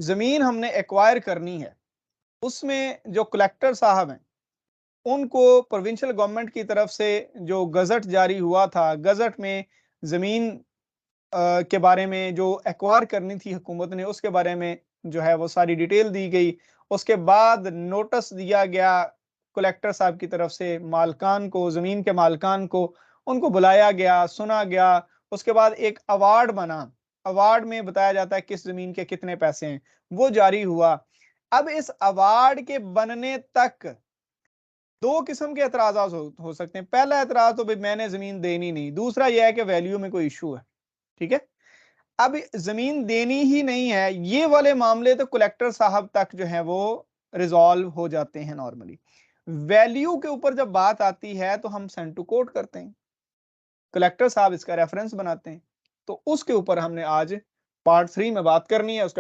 जमीन हमने एक्वायर करनी है, उसमें जो कलेक्टर साहब हैं, उनको प्रोविंशियल गवर्नमेंट की तरफ से जो गज़ट जारी हुआ था, गज़ट में ज़मीन के बारे में जो एक्वायर करनी थी हुकूमत ने, उसके बारे में जो है वो सारी डिटेल दी गई। उसके बाद नोटिस दिया गया कलेक्टर साहब की तरफ से मालकान को, ज़मीन के मालकान को, उनको बुलाया गया, सुना गया। उसके बाद एक अवार्ड बना, अवार्ड में बताया जाता है किस ज़मीन के कितने पैसे हैं, वो जारी हुआ। अब इस अवार्ड के बनने तक 2 किस्म के एतराज़ात हो सकते हैं। पहला एतराज़ तो भई मैंने ज़मीन देनी नहीं, दूसरा ये है कि वैल्यू में कोई इश्यू है, ठीक है? अब ज़मीन देनी ही नहीं है, ये वाले मामले तो कलेक्टर साहब तक जो है वो रिज़ॉल्व हो जाते हैं नॉर्मली। वैल्यू के ऊपर जब बात आती है तो हम सेंड टू कोर्ट करते हैं। कलेक्टर साहब इसका रेफरेंस बनाते हैं। तो उसके ऊपर हमने आज पार्ट 3 में बात करनी है, उसका